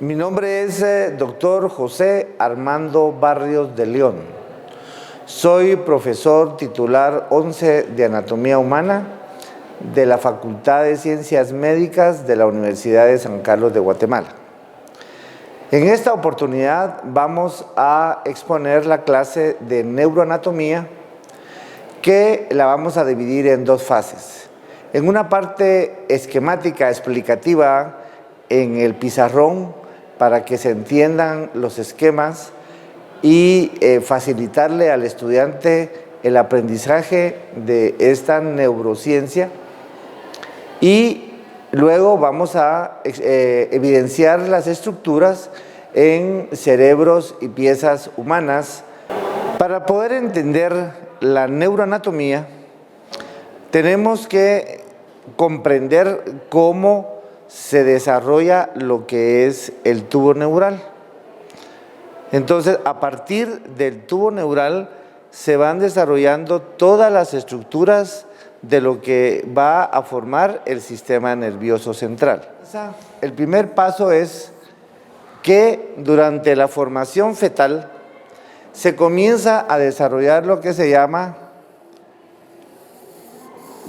Mi nombre es doctor José Armando Barrios de León. Soy profesor titular 11 de Anatomía Humana de la Facultad de Ciencias Médicas de la Universidad de San Carlos de Guatemala. En esta oportunidad vamos a exponer la clase de neuroanatomía, que la vamos a dividir en dos fases. En una parte esquemática explicativa en el pizarrón para que se entiendan los esquemas y facilitarle al estudiante el aprendizaje de esta neurociencia. Y luego vamos a evidenciar las estructuras en cerebros y piezas humanas. Para poder entender la neuroanatomía, tenemos que comprender cómo se desarrolla lo que es el tubo neural. Entonces, a partir del tubo neural se van desarrollando todas las estructuras de lo que va a formar el sistema nervioso central. El primer paso es que durante la formación fetal se comienza a desarrollar lo que se llama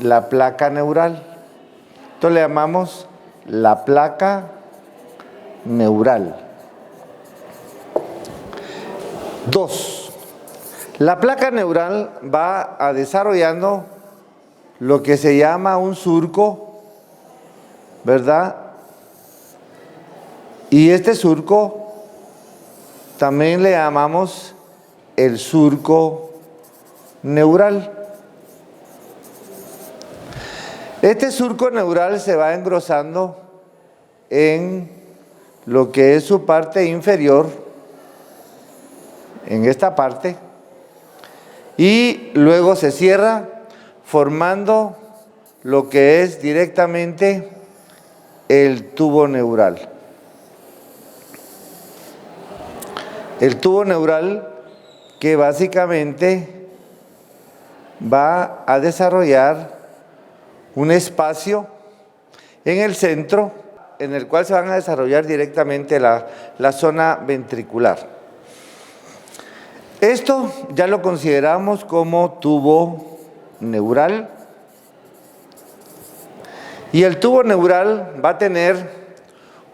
la placa neural. Entonces le llamamos la placa neural. 2. La placa neural va a desarrollando lo que se llama un surco, ¿verdad? Y este surco también le llamamos el surco neural. Este surco neural se va engrosando en lo que es su parte inferior, en esta parte, y luego se cierra formando lo que es directamente el tubo neural. El tubo neural que básicamente va a desarrollar un espacio en el centro en el cual se van a desarrollar directamente la zona ventricular. Esto ya lo consideramos como tubo neural. Y el tubo neural va a tener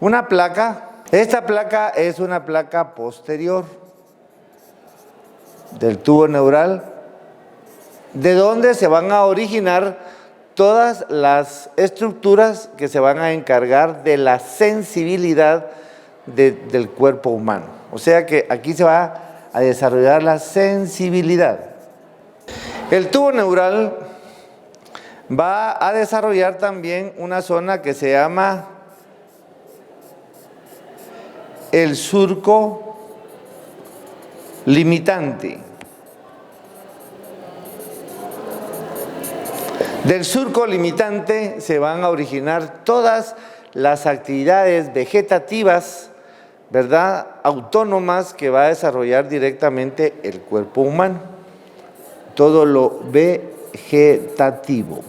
una placa. Esta placa es una placa posterior del tubo neural, de donde se van a originar todas las estructuras que se van a encargar de la sensibilidad del cuerpo humano. O sea que aquí se va a desarrollar la sensibilidad. El tubo neural va a desarrollar también una zona que se llama el surco limitante. Del surco limitante se van a originar todas las actividades vegetativas, ¿verdad?, autónomas que va a desarrollar directamente el cuerpo humano. Todo lo vegetativo.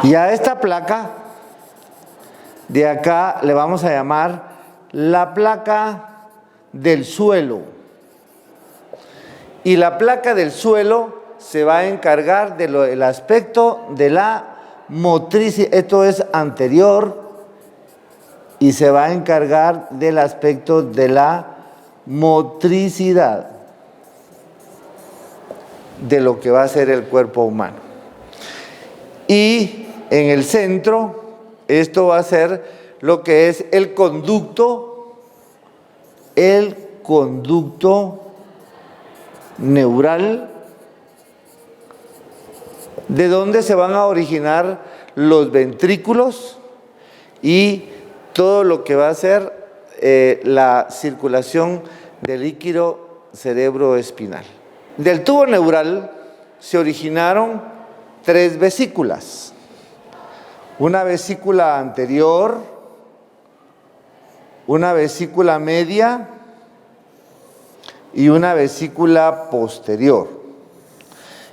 Y a esta placa de acá le vamos a llamar la placa del suelo. Y la placa del suelo se va a encargar del aspecto de la motricidad. Esto es anterior y se va a encargar del aspecto de la motricidad de lo que va a ser el cuerpo humano. Y en el centro, esto va a ser lo que es el conducto neural, de donde se van a originar los ventrículos y todo lo que va a ser la circulación del líquido cerebroespinal. Del tubo neural se originaron 3 vesículas. Una vesícula anterior, una vesícula media y una vesícula posterior.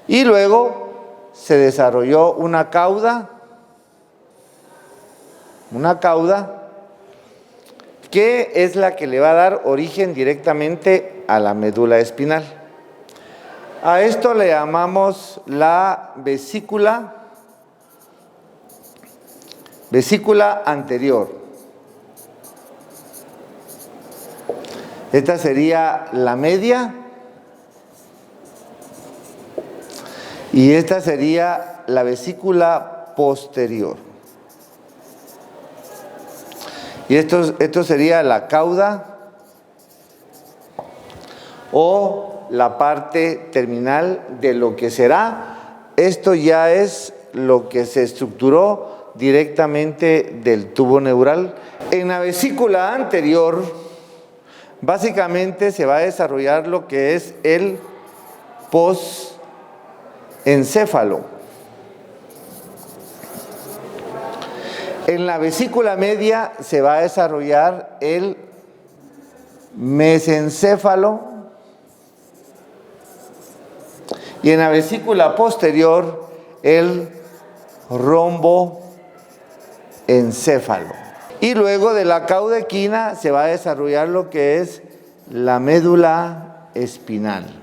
Y luego se desarrolló una cauda una cauda, que es la que le va a dar origen directamente a la médula espinal. A esto le llamamos la vesícula anterior. Esta sería la media y esta sería la vesícula posterior. Y esto sería la cauda o la parte terminal de lo que será. Esto ya es lo que se estructuró directamente del tubo neural. En la vesícula anterior, básicamente se va a desarrollar lo que es el posencéfalo. En la vesícula media se va a desarrollar el mesencéfalo y en la vesícula posterior el romboencéfalo. Y luego de la caudequina se va a desarrollar lo que es la médula espinal.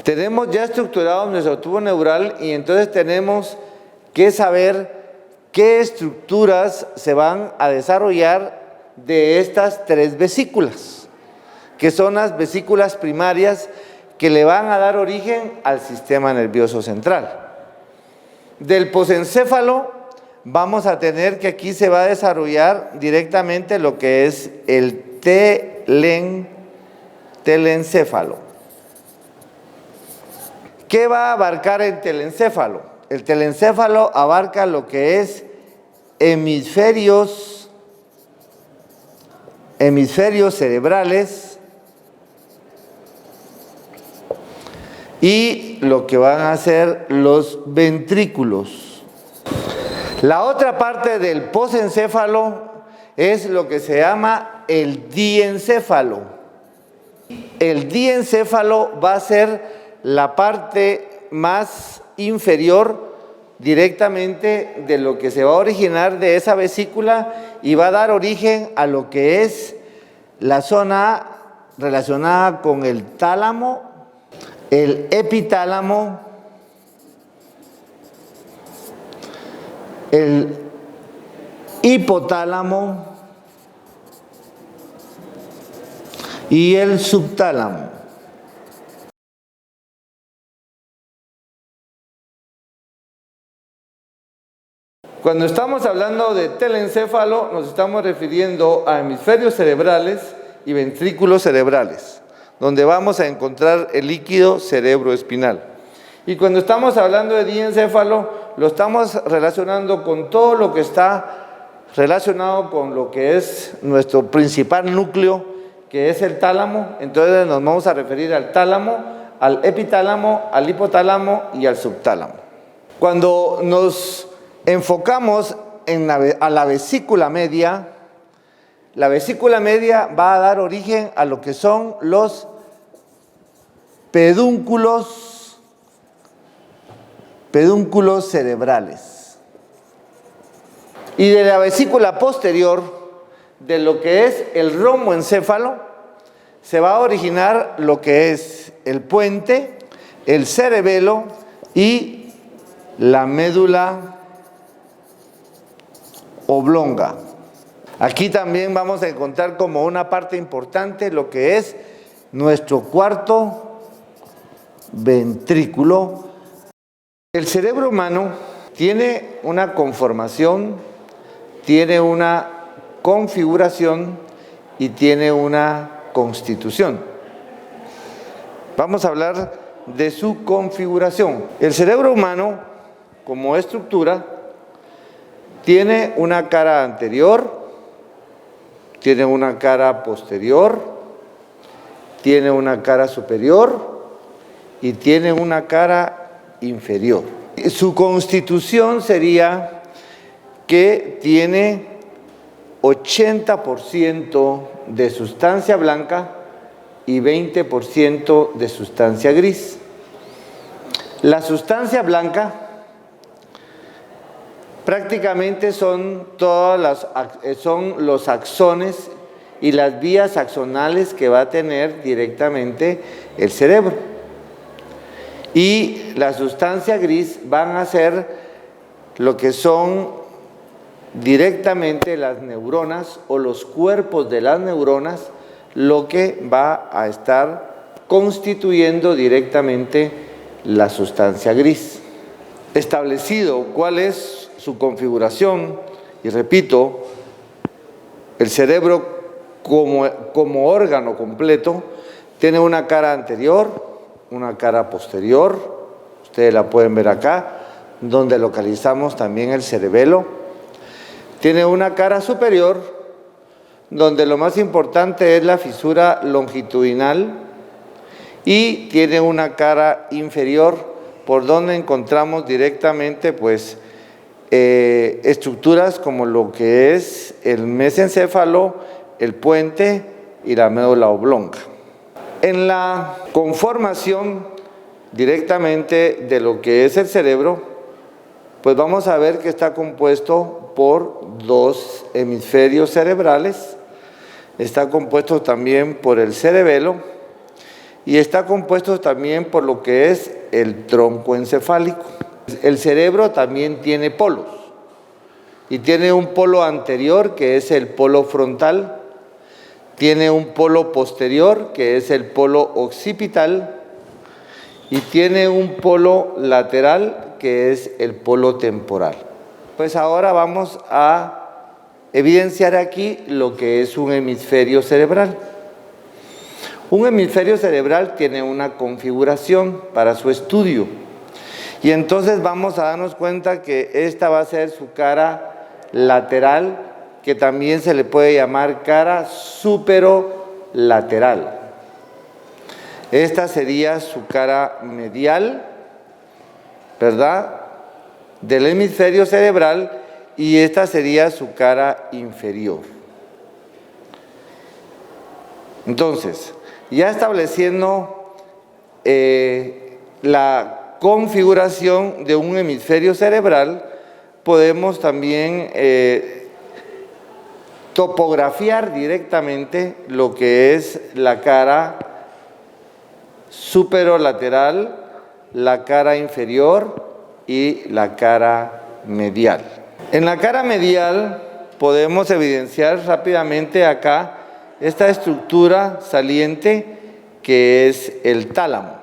Tenemos ya estructurado nuestro tubo neural y entonces tenemos que saber qué estructuras se van a desarrollar de estas tres vesículas, que son las vesículas primarias que le van a dar origen al sistema nervioso central. Del posencéfalo vamos a tener que aquí se va a desarrollar directamente lo que es el telencéfalo. ¿Qué va a abarcar el telencéfalo? El telencéfalo abarca lo que es hemisferios cerebrales y lo que van a ser los ventrículos. La otra parte del posencéfalo es lo que se llama el diencéfalo. El diencéfalo va a ser la parte más inferior directamente de lo que se va a originar de esa vesícula y va a dar origen a lo que es la zona relacionada con el tálamo, el epitálamo, el hipotálamo y el subtálamo. Cuando estamos hablando de telencéfalo, nos estamos refiriendo a hemisferios cerebrales y ventrículos cerebrales, donde vamos a encontrar el líquido cerebroespinal. Y cuando estamos hablando de diencéfalo, lo estamos relacionando con todo lo que está relacionado con lo que es nuestro principal núcleo, que es el tálamo. Entonces nos vamos a referir al tálamo, al epitálamo, al hipotálamo y al subtálamo. Cuando nos enfocamos a la vesícula media va a dar origen a lo que son los pedúnculos cerebrales. Y de la vesícula posterior, de lo que es el romboencéfalo, se va a originar lo que es el puente, el cerebelo y la médula oblonga. Aquí también vamos a encontrar como una parte importante lo que es nuestro cuarto ventrículo. El cerebro humano tiene una conformación, tiene una configuración y tiene una constitución. Vamos a hablar de su configuración. El cerebro humano, como estructura, tiene una cara anterior, tiene una cara posterior, tiene una cara superior y tiene una cara inferior. Su constitución sería que tiene 80% de sustancia blanca y 20% de sustancia gris. La sustancia blanca Prácticamente son los axones y las vías axonales que va a tener directamente el cerebro. Y la sustancia gris van a ser lo que son directamente las neuronas o los cuerpos de las neuronas, lo que va a estar constituyendo directamente la sustancia gris. Establecido cuál es su configuración, y repito, el cerebro como órgano completo tiene una cara anterior, una cara posterior, ustedes la pueden ver acá, donde localizamos también el cerebelo. Tiene una cara superior, donde lo más importante es la fisura longitudinal, y tiene una cara inferior, por donde encontramos directamente pues estructuras como lo que es el mesencéfalo, el puente y la médula oblonga. En la conformación directamente de lo que es el cerebro, pues vamos a ver que está compuesto por dos hemisferios cerebrales, está compuesto también por el cerebelo y está compuesto también por lo que es el tronco encefálico. El cerebro también tiene polos y tiene un polo anterior que es el polo frontal, tiene un polo posterior que es el polo occipital y tiene un polo lateral que es el polo temporal. Pues ahora vamos a evidenciar aquí lo que es un hemisferio cerebral. Un hemisferio cerebral tiene una configuración para su estudio y entonces vamos a darnos cuenta que esta va a ser su cara lateral, que también se le puede llamar cara superolateral. Esta sería su cara medial, ¿verdad?, del hemisferio cerebral, y esta sería su cara inferior. Entonces, ya estableciendo la configuración de un hemisferio cerebral, podemos también topografiar directamente lo que es la cara superolateral, la cara inferior y la cara medial. En la cara medial podemos evidenciar rápidamente acá esta estructura saliente que es el tálamo,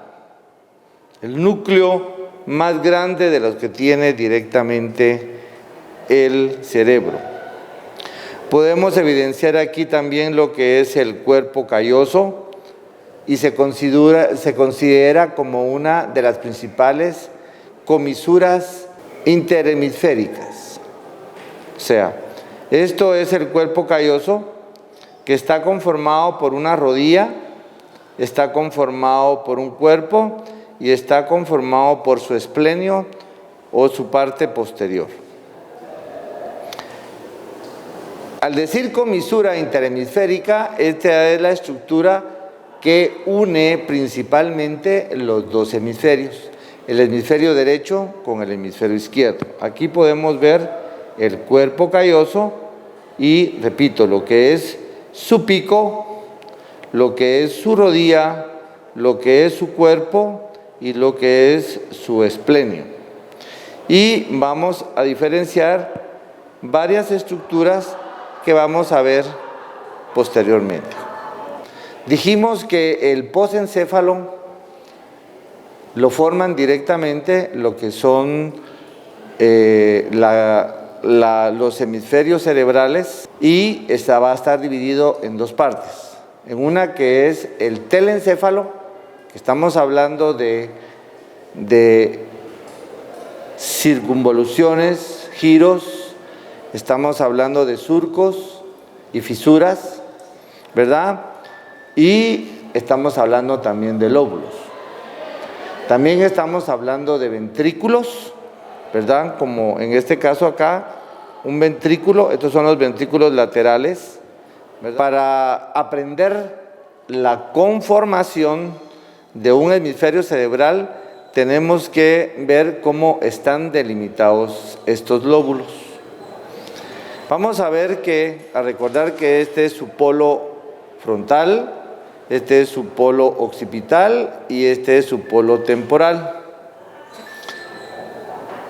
el núcleo más grande de los que tiene directamente el cerebro. Podemos evidenciar aquí también lo que es el cuerpo calloso y se considera como una de las principales comisuras interhemisféricas. O sea, esto es el cuerpo calloso, que está conformado por una rodilla, está conformado por un cuerpo y está conformado por su esplenio o su parte posterior. Al decir comisura interhemisférica, esta es la estructura que une principalmente los dos hemisferios, el hemisferio derecho con el hemisferio izquierdo. Aquí podemos ver el cuerpo calloso y, repito, lo que es su pico, lo que es su rodilla, lo que es su cuerpo y lo que es su esplenio. Y vamos a diferenciar varias estructuras que vamos a ver posteriormente. Dijimos que el posencéfalo lo forman directamente lo que son los hemisferios cerebrales, y va a estar dividido en dos partes. En una que es el telencéfalo, que estamos hablando de circunvoluciones, giros, estamos hablando de surcos y fisuras, ¿verdad? Y estamos hablando también de lóbulos. También estamos hablando de ventrículos, ¿verdad? Como en este caso acá, un ventrículo, estos son los ventrículos laterales, ¿verdad? Para aprender la conformación de un hemisferio cerebral, tenemos que ver cómo están delimitados estos lóbulos. Vamos a recordar que este es su polo frontal, este es su polo occipital y este es su polo temporal.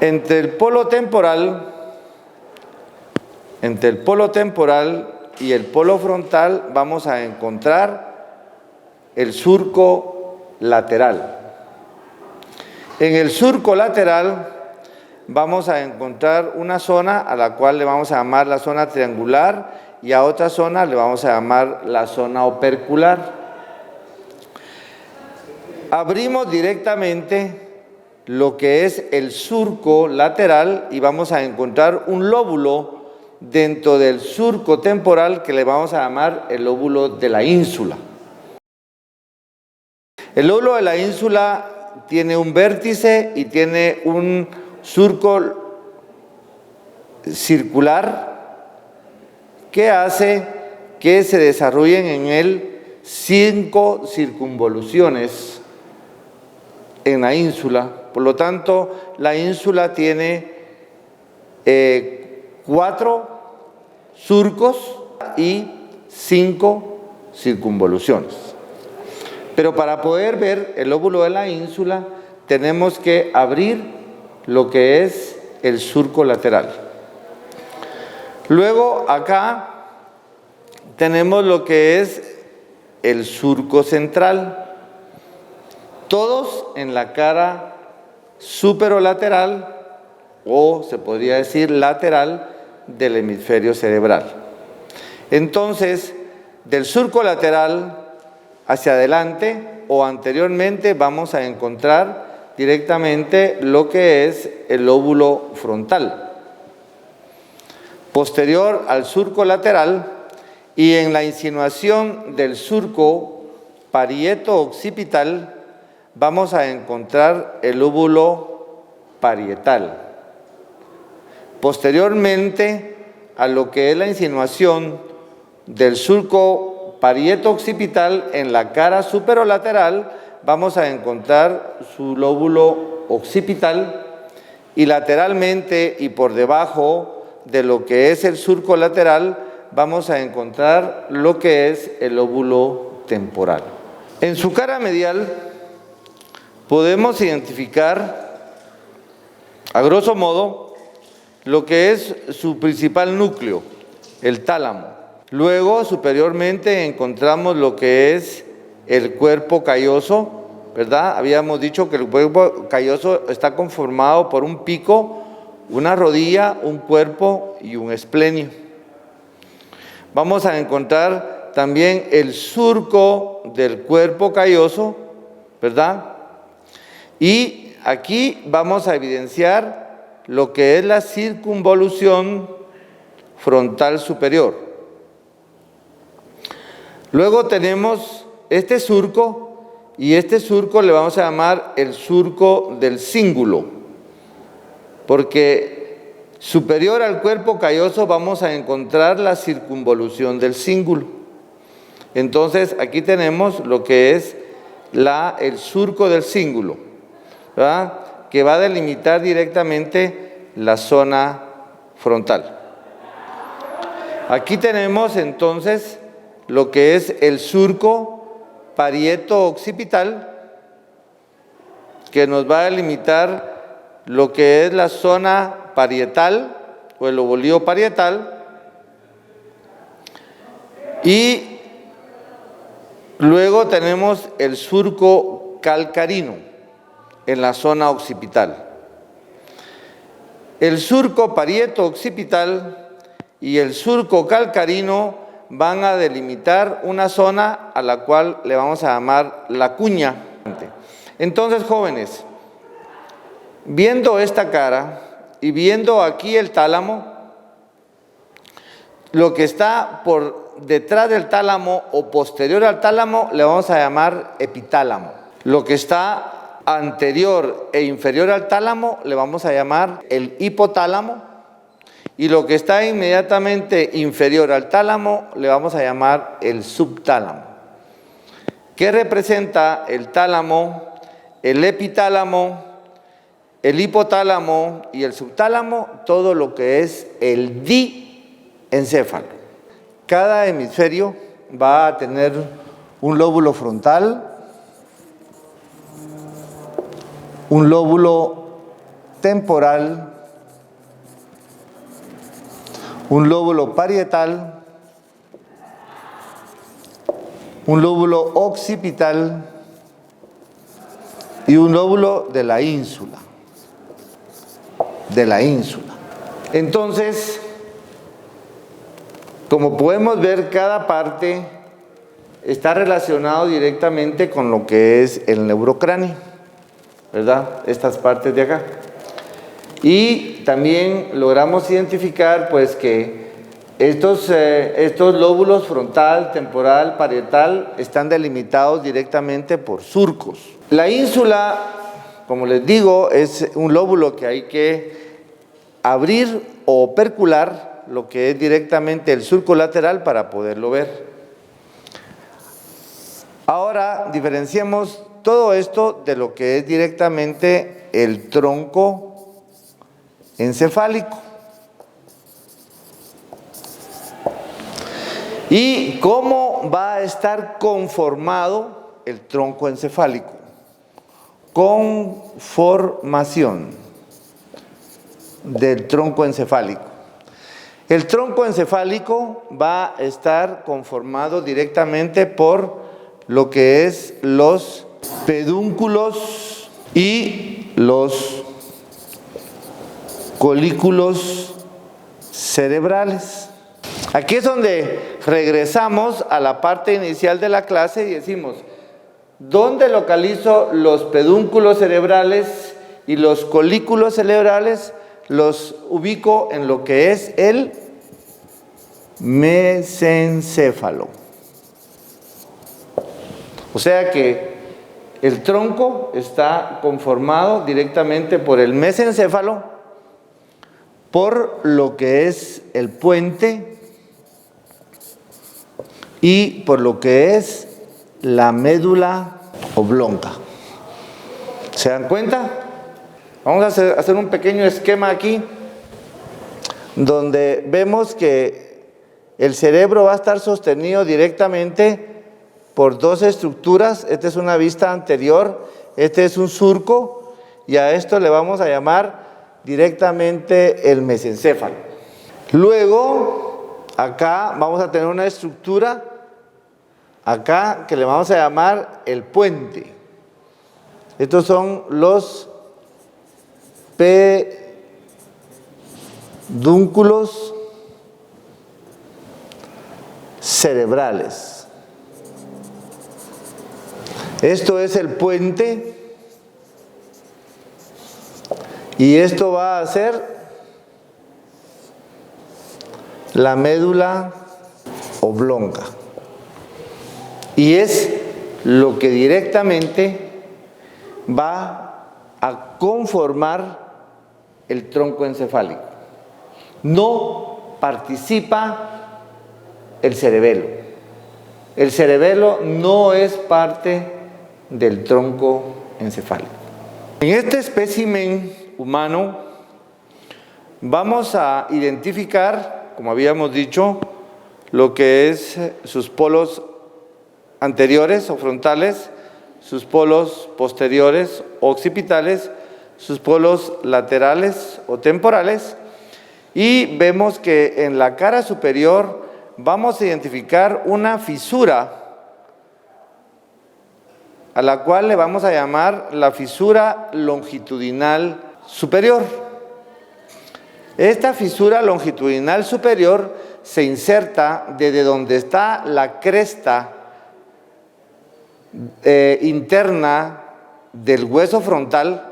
Entre el polo temporal y el polo frontal vamos a encontrar el surco lateral. En el surco lateral vamos a encontrar una zona a la cual le vamos a llamar la zona triangular y a otra zona le vamos a llamar la zona opercular. Abrimos directamente lo que es el surco lateral y vamos a encontrar un lóbulo dentro del surco temporal que le vamos a llamar el lóbulo de la ínsula. El lóbulo de la ínsula tiene un vértice y tiene un surco circular que hace que se desarrollen en él 5 circunvoluciones en la ínsula. Por lo tanto, la ínsula tiene 4 surcos y 5 circunvoluciones. Pero para poder ver el lóbulo de la ínsula, tenemos que abrir lo que es el surco lateral. Luego acá tenemos lo que es el surco central. Todos en la cara superolateral, o se podría decir lateral, del hemisferio cerebral. Entonces, del surco lateral hacia adelante o anteriormente vamos a encontrar directamente lo que es el lóbulo frontal. Posterior al surco lateral y en la insinuación del surco parieto-occipital vamos a encontrar el lóbulo parietal. Posteriormente a lo que es la insinuación del surco parieto-occipital en la cara superolateral, vamos a encontrar su lóbulo occipital y lateralmente y por debajo de lo que es el surco lateral vamos a encontrar lo que es el lóbulo temporal. En su cara medial podemos identificar, a grosso modo, lo que es su principal núcleo, el tálamo. Luego, superiormente, encontramos lo que es el cuerpo calloso, ¿verdad? Habíamos dicho que el cuerpo calloso está conformado por un pico, una rodilla, un cuerpo y un esplenio. Vamos a encontrar también el surco del cuerpo calloso, ¿verdad? Y aquí vamos a evidenciar lo que es la circunvolución frontal superior. Luego tenemos este surco y este surco le vamos a llamar el surco del cíngulo, porque superior al cuerpo calloso vamos a encontrar la circunvolución del cíngulo. Entonces aquí tenemos lo que es el surco del cíngulo, ¿verdad? Que va a delimitar directamente la zona frontal. Aquí tenemos entonces lo que es el surco parieto-occipital, que nos va a delimitar lo que es la zona parietal o el ovolío parietal, y luego tenemos el surco calcarino en la zona occipital. El surco parieto-occipital y el surco calcarino van a delimitar una zona a la cual le vamos a llamar la cuña. Entonces, jóvenes, viendo esta cara y viendo aquí el tálamo, lo que está por detrás del tálamo o posterior al tálamo le vamos a llamar epitálamo. Lo que está anterior e inferior al tálamo le vamos a llamar el hipotálamo, y lo que está inmediatamente inferior al tálamo le vamos a llamar el subtálamo. ¿Qué representa el tálamo? el epitálamo, el hipotálamo y el subtálamo, todo lo que es el diencéfalo. Cada hemisferio va a tener un lóbulo frontal, un lóbulo temporal, un lóbulo parietal, un lóbulo occipital y un lóbulo de la ínsula. Entonces, como podemos ver, cada parte está relacionado directamente con lo que es el neurocráneo, ¿verdad? Estas partes de acá. Y también logramos identificar pues que estos lóbulos frontal, temporal, parietal están delimitados directamente por surcos. La ínsula, como les digo, es un lóbulo que hay que abrir o opercular lo que es directamente el surco lateral para poderlo ver. Ahora diferenciemos todo esto de lo que es directamente el tronco encefálico. ¿Y cómo va a estar conformado el tronco encefálico? Conformación del tronco encefálico. El tronco encefálico va a estar conformado directamente por lo que es los pedúnculos y los colículos cerebrales. Aquí es donde regresamos a la parte inicial de la clase y decimos, ¿dónde localizo los pedúnculos cerebrales y los colículos cerebrales? Los ubico en lo que es el mesencéfalo. O sea que el tronco está conformado directamente por el mesencéfalo, por lo que es el puente y por lo que es la médula oblonga. ¿Se dan cuenta? Vamos a hacer un pequeño esquema aquí, donde vemos que el cerebro va a estar sostenido directamente por dos estructuras. Esta es una vista anterior, este es un surco, y a esto le vamos a llamar directamente el mesencéfalo. Luego, acá vamos a tener una estructura, acá, que le vamos a llamar el puente. Estos son los pedúnculos cerebrales. Esto es el puente y esto va a ser la médula oblonga y es lo que directamente va a conformar el tronco encefálico. No participa el cerebelo. El cerebelo no es parte del tronco encefálico. En este espécimen humano vamos a identificar, como habíamos dicho, lo que es sus polos anteriores o frontales, sus polos posteriores o occipitales, sus polos laterales o temporales, y vemos que en la cara superior vamos a identificar una fisura a la cual le vamos a llamar la fisura longitudinal superior. Esta fisura longitudinal superior se inserta desde donde está la cresta interna del hueso frontal,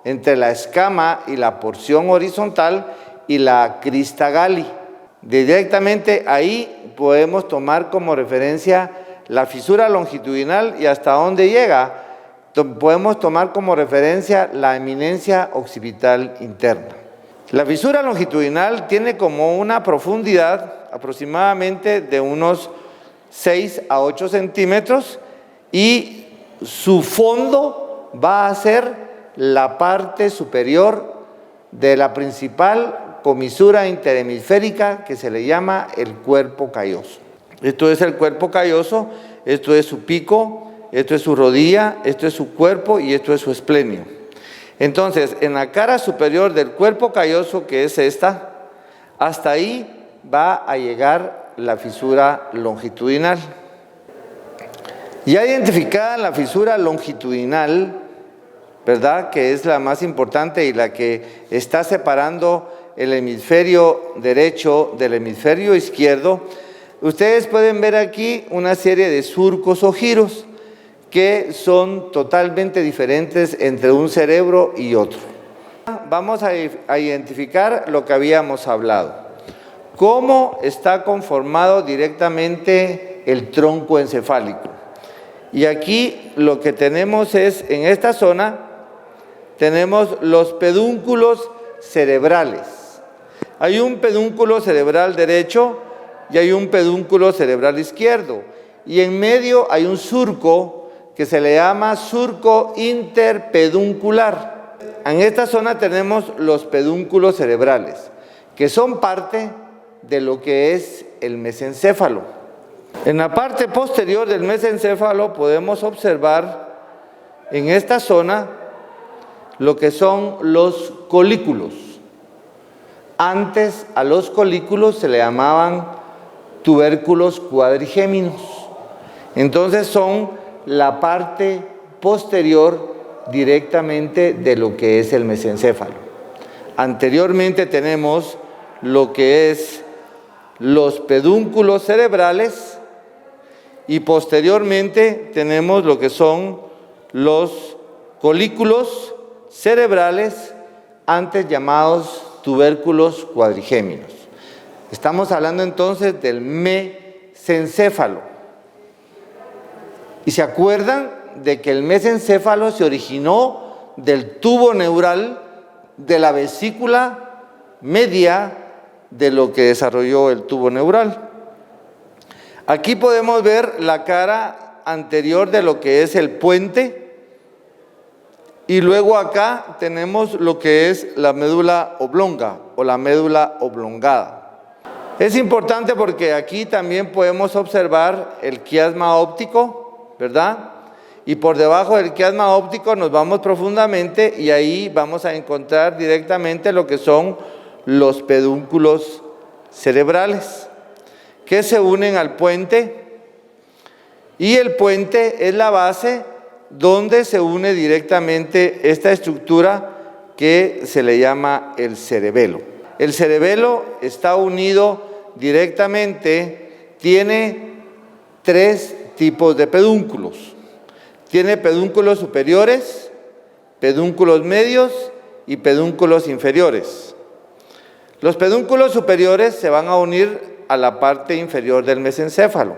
entre la escama y la porción horizontal y la crista gali. Directamente ahí podemos tomar como referencia la fisura longitudinal y hasta dónde llega. Podemos tomar como referencia la eminencia occipital interna. La fisura longitudinal tiene como una profundidad aproximadamente de unos 6 a 8 centímetros y su fondo va a ser la parte superior de la principal comisura interhemisférica que se le llama el cuerpo calloso. Esto es el cuerpo calloso, esto es su pico, esto es su rodilla, esto es su cuerpo y esto es su esplenio. Entonces, en la cara superior del cuerpo calloso, que es esta, hasta ahí va a llegar la fisura longitudinal. Ya identificada la fisura longitudinal, ¿verdad?, que es la más importante y la que está separando el hemisferio derecho del hemisferio izquierdo, ustedes pueden ver aquí una serie de surcos o giros que son totalmente diferentes entre un cerebro y otro. Vamos a identificar lo que habíamos hablado. ¿Cómo está conformado directamente el tronco encefálico? Y aquí lo que tenemos es, en esta zona, tenemos los pedúnculos cerebrales. Hay un pedúnculo cerebral derecho y hay un pedúnculo cerebral izquierdo. Y en medio hay un surco que se le llama surco interpeduncular. En esta zona tenemos los pedúnculos cerebrales, que son parte de lo que es el mesencéfalo. En la parte posterior del mesencéfalo podemos observar en esta zona lo que son los colículos. Antes a los colículos se le llamaban tubérculos cuadrigéminos. Entonces son la parte posterior directamente de lo que es el mesencéfalo. Anteriormente tenemos lo que es los pedúnculos cerebrales y posteriormente tenemos lo que son los colículos cerebrales, antes llamados tubérculos cuadrigéminos. Estamos hablando entonces del mesencéfalo. Y se acuerdan de que el mesencéfalo se originó del tubo neural de la vesícula media de lo que desarrolló el tubo neural. Aquí podemos ver la cara anterior de lo que es el puente y luego acá tenemos lo que es la médula oblonga o la médula oblongada. Es importante porque aquí también podemos observar el quiasma óptico, ¿verdad? Y por debajo del quiasma óptico nos vamos profundamente y ahí vamos a encontrar directamente lo que son los pedúnculos cerebrales que se unen al puente, y el puente es la base donde se une directamente esta estructura que se le llama el cerebelo. El cerebelo está unido directamente, tiene tres tipos de pedúnculos. Tiene pedúnculos superiores, pedúnculos medios y pedúnculos inferiores. Los pedúnculos superiores se van a unir a la parte inferior del mesencéfalo.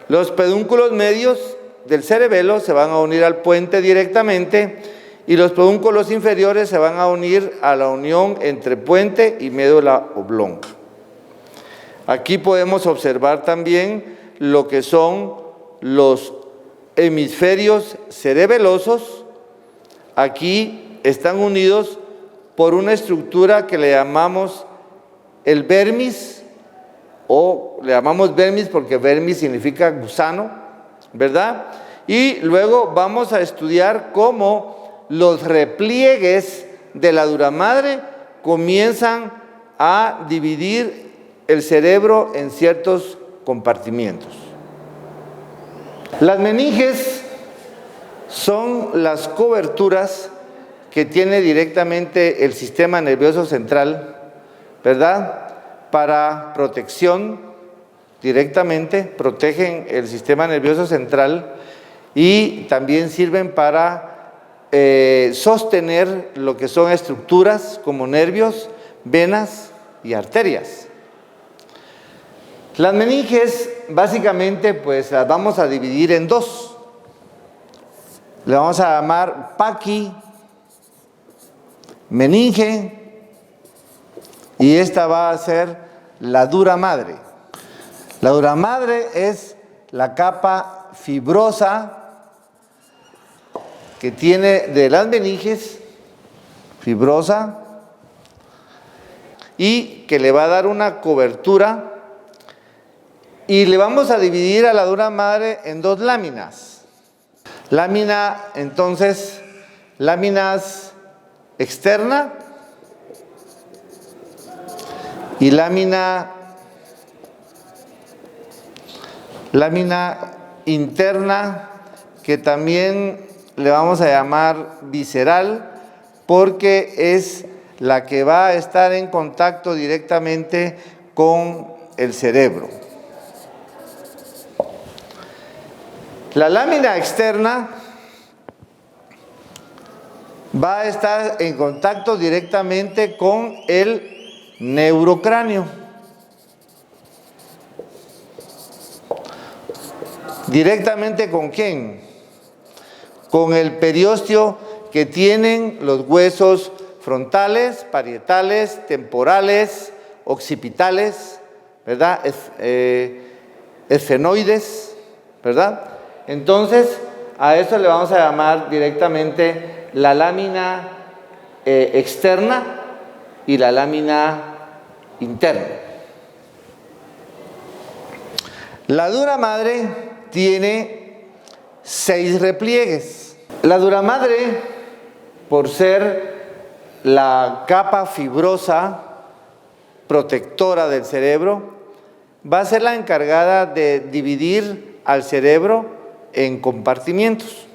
Los pedúnculos medios del cerebelo se van a unir al puente directamente y los pedúnculos inferiores se van a unir a la unión entre puente y médula oblonga. Aquí podemos observar también lo que son los hemisferios cerebelosos. Aquí están unidos por una estructura que le llamamos el vermis, o le llamamos vermis porque vermis significa gusano, ¿verdad? Y luego vamos a estudiar cómo los repliegues de la dura madre comienzan a dividir el cerebro en ciertos compartimientos. Las meninges son las coberturas que tiene directamente el sistema nervioso central, ¿verdad?, para protección, directamente protegen el sistema nervioso central y también sirven para sostener lo que son estructuras como nervios, venas y arterias. Las meninges básicamente pues las vamos a dividir en dos. Le vamos a llamar paqui, meninge, y esta va a ser la dura madre. La dura madre es la capa fibrosa que tiene de las meninges, fibrosa, y que le va a dar una cobertura, y le vamos a dividir a la dura madre en dos láminas. Láminas externa y lámina interna, que también le vamos a llamar visceral, porque es la que va a estar en contacto directamente con el cerebro. La lámina externa va a estar en contacto directamente con el neurocráneo. ¿Directamente con quién? Con el periósteo que tienen los huesos frontales, parietales, temporales, occipitales, ¿verdad? Esfenoides, ¿verdad? Entonces, a eso le vamos a llamar directamente la lámina externa y la lámina interna. La dura madre tiene 6 repliegues. La dura madre, por ser la capa fibrosa protectora del cerebro, va a ser la encargada de dividir al cerebro en compartimientos.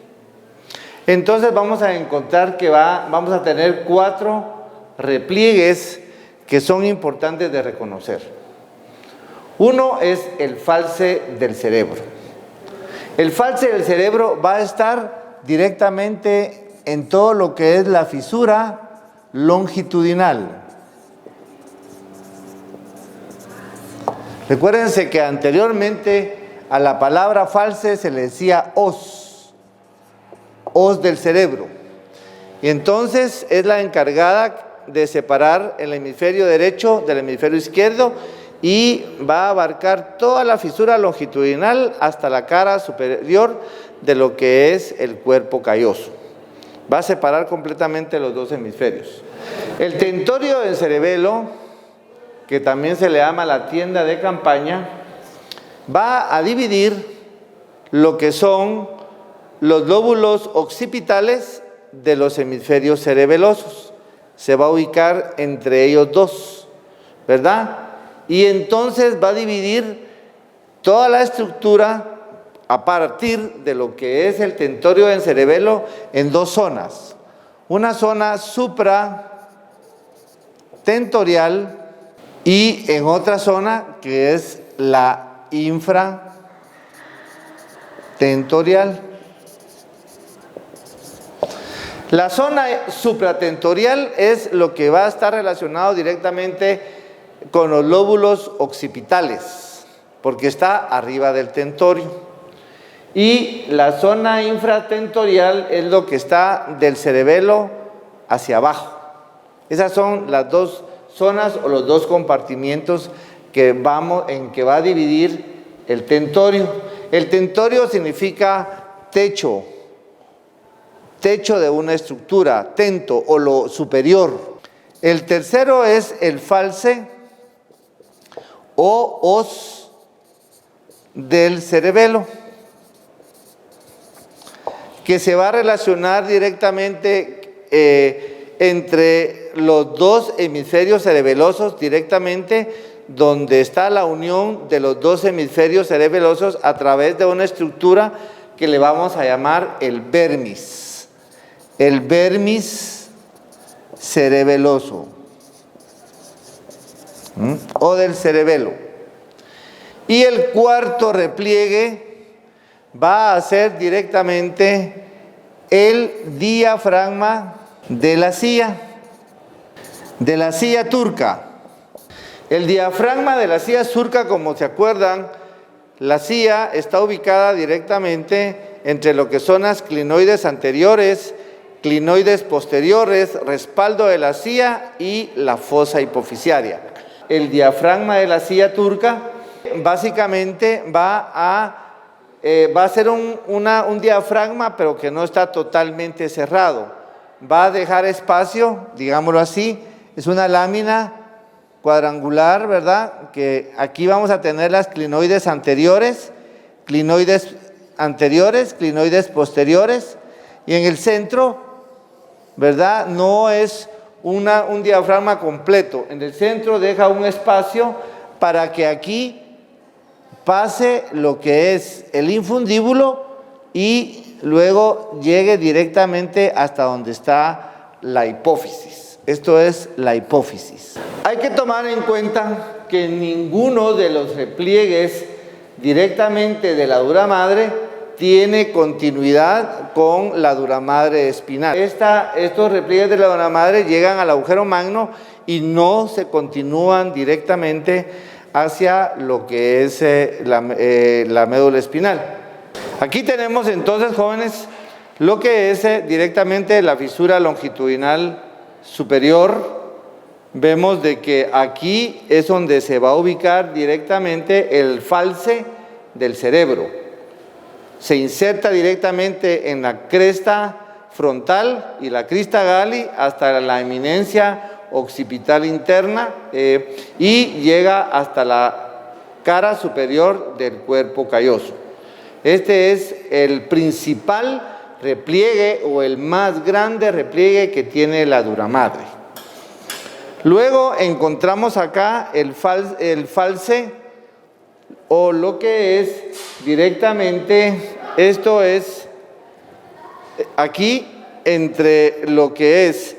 Entonces vamos a encontrar que vamos a tener 4 repliegues que son importantes de reconocer. Uno es el falce del cerebro. El falce del cerebro va a estar directamente en todo lo que es la fisura longitudinal. Recuérdense que anteriormente a la palabra falce se le decía os del cerebro. Y entonces es la encargada de separar el hemisferio derecho del hemisferio izquierdo y va a abarcar toda la fisura longitudinal hasta la cara superior de lo que es el cuerpo calloso. Va a separar completamente los dos hemisferios. El tentorio del cerebelo, que también se le llama la tienda de campaña, va a dividir lo que son los lóbulos occipitales de los hemisferios cerebelosos. Se va a ubicar entre ellos dos, ¿verdad? Y entonces va a dividir toda la estructura a partir de lo que es el tentorio del cerebelo en 2 zonas. Una zona supratentorial y en otra zona que es la infratentorial. La zona supratentorial es lo que va a estar relacionado directamente con los lóbulos occipitales, porque está arriba del tentorio. Y la zona infratentorial es lo que está del cerebelo hacia abajo. Esas son las 2 zonas o los 2 compartimientos en que va a dividir el tentorio. El tentorio significa techo de una estructura, tento o lo superior. El tercero es el falce o os del cerebelo, que se va a relacionar directamente entre los 2 hemisferios cerebelosos, directamente donde está la unión de los 2 hemisferios cerebelosos a través de una estructura que le vamos a llamar el vermis cerebeloso o del cerebelo. Y el cuarto repliegue va a ser directamente el diafragma de la silla turca. El diafragma de la silla turca, como se acuerdan, la silla está ubicada directamente entre lo que son las clinoides anteriores, clinoides posteriores, respaldo de la silla y la fosa hipofisiaria. El diafragma de la silla turca básicamente va a va a ser un diafragma, pero que no está totalmente cerrado. Va a dejar espacio, digámoslo así, es una lámina cuadrangular, ¿verdad? Que aquí vamos a tener las clinoides anteriores, clinoides posteriores, y en el centro, ¿verdad? No es un diafragma completo. En el centro deja un espacio para que aquí pase lo que es el infundíbulo y luego llegue directamente hasta donde está la hipófisis. Esto es la hipófisis. Hay que tomar en cuenta que ninguno de los repliegues directamente de la dura madre tiene continuidad con la dura madre espinal. Estos repliegues de la dura madre llegan al agujero magno y no se continúan directamente hacia lo que es la médula espinal. Aquí tenemos entonces, jóvenes, lo que es directamente la fisura longitudinal superior. Vemos de que aquí es donde se va a ubicar directamente el falce del cerebro. Se inserta directamente en la cresta frontal y la crista gali hasta la eminencia occipital interna y llega hasta la cara superior del cuerpo calloso. Este es el principal repliegue o el más grande repliegue que tiene la dura madre. Luego encontramos acá el falce o lo que es directamente, esto es aquí entre lo que es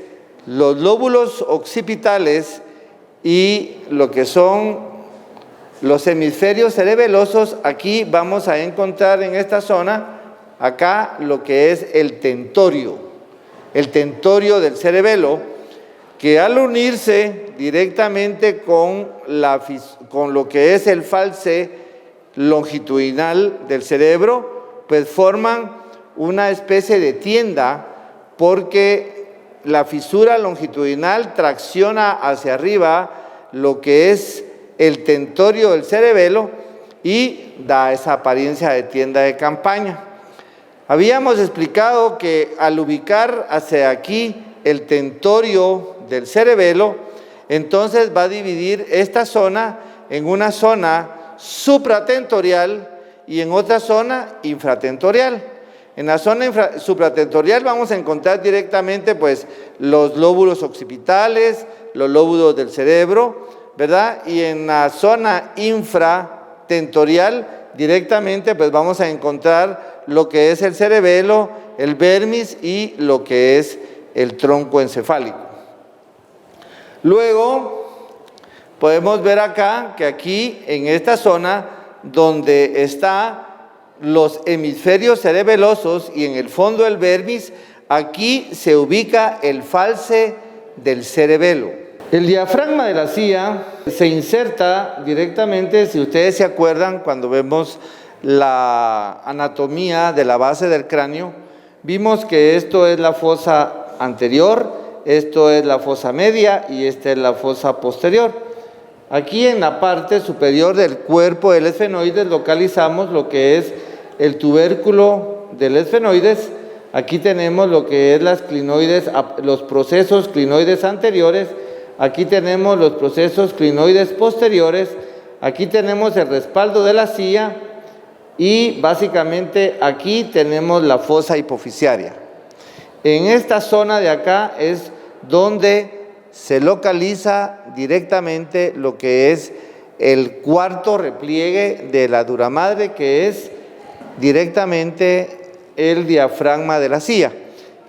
los lóbulos occipitales y lo que son los hemisferios cerebelosos. Aquí vamos a encontrar en esta zona, acá lo que es el tentorio del cerebelo, que al unirse directamente con lo que es el falce longitudinal del cerebro, pues forman una especie de tienda, porque la fisura longitudinal tracciona hacia arriba lo que es el tentorio del cerebelo y da esa apariencia de tienda de campaña. Habíamos explicado que al ubicar hacia aquí el tentorio del cerebelo, entonces va a dividir esta zona en una zona supratentorial y en otra zona infratentorial. En la zona supratentorial vamos a encontrar directamente pues los lóbulos occipitales, los lóbulos del cerebro, ¿verdad? Y en la zona infratentorial directamente pues vamos a encontrar lo que es el cerebelo, el vermis y lo que es el tronco encefálico. Luego podemos ver acá que aquí en esta zona donde está los hemisferios cerebelosos y en el fondo del vermis, aquí se ubica el falce del cerebelo. El diafragma de la silla se inserta directamente, si ustedes se acuerdan, cuando vemos la anatomía de la base del cráneo, vimos que esto es la fosa anterior, esto es la fosa media y esta es la fosa posterior. Aquí en la parte superior del cuerpo del esfenoides localizamos lo que es el tubérculo del esfenoides. Aquí tenemos lo que es las clinoides, los procesos clinoides anteriores. Aquí tenemos los procesos clinoides posteriores. Aquí tenemos el respaldo de la silla y básicamente aquí tenemos la fosa hipofisiaria. En esta zona de acá es donde se localiza directamente lo que es el cuarto repliegue de la dura madre, que es directamente el diafragma de la silla,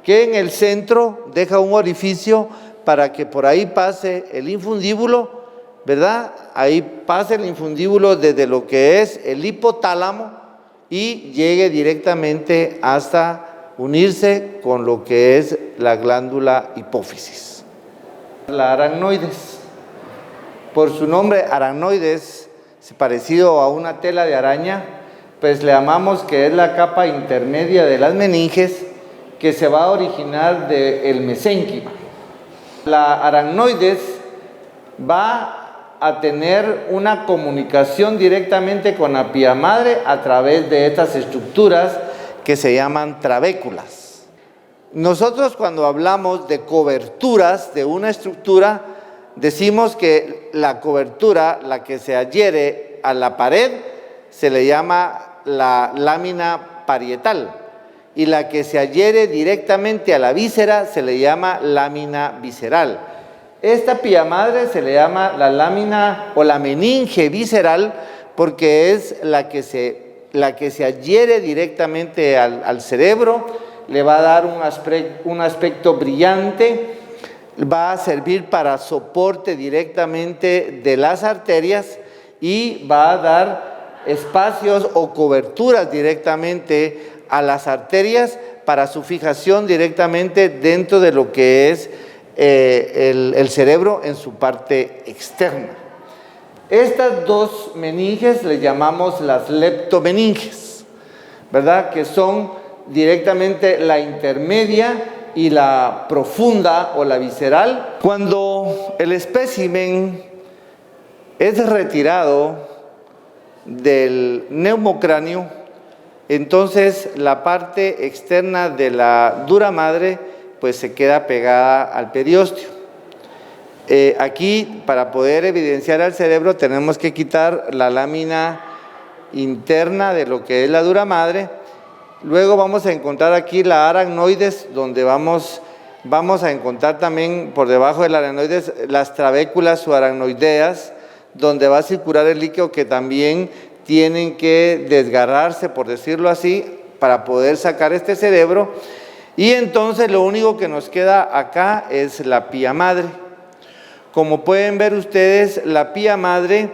que en el centro deja un orificio para que por ahí pase el infundíbulo, ¿verdad? Ahí pasa el infundíbulo desde lo que es el hipotálamo y llegue directamente hasta unirse con lo que es la glándula hipófisis. La aracnoides, por su nombre aracnoides, parecido a una tela de araña, pues le llamamos que es la capa intermedia de las meninges que se va a originar del mesénquima. La aracnoides va a tener una comunicación directamente con la pía madre a través de estas estructuras que se llaman trabéculas. Nosotros cuando hablamos de coberturas de una estructura, decimos que la cobertura, la que se adhiere a la pared, se le llama la lámina parietal, y la que se adhiere directamente a la víscera se le llama lámina visceral. Esta pía madre se le llama la lámina o la meninge visceral porque es la que se adhiere directamente al cerebro, le va a dar un aspecto brillante, va a servir para soporte directamente de las arterias y va a dar espacios o coberturas directamente a las arterias para su fijación directamente dentro de lo que es el cerebro en su parte externa. Estas dos meninges le llamamos las leptomeninges, ¿verdad? Que son directamente la intermedia y la profunda o la visceral. Cuando el espécimen es retirado del neumocráneo, entonces la parte externa de la dura madre pues se queda pegada al periósteo. Aquí, para poder evidenciar al cerebro, tenemos que quitar la lámina interna de lo que es la dura madre. Luego vamos a encontrar aquí la aracnoides, donde vamos a encontrar también por debajo de la aracnoides las trabéculas subaracnoideas, donde va a circular el líquido que también tienen que desgarrarse, por decirlo así, para poder sacar este cerebro. Y entonces lo único que nos queda acá es la pía madre. Como pueden ver ustedes, la pía madre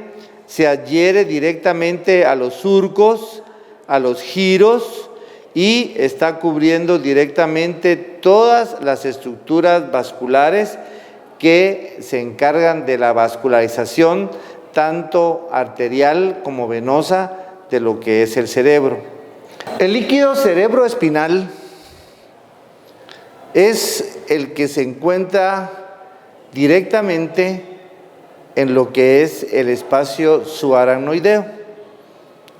se adhiere directamente a los surcos, a los giros, y está cubriendo directamente todas las estructuras vasculares que se encargan de la vascularización tanto arterial como venosa de lo que es el cerebro. El líquido cerebroespinal es el que se encuentra directamente en lo que es el espacio subaracnoideo,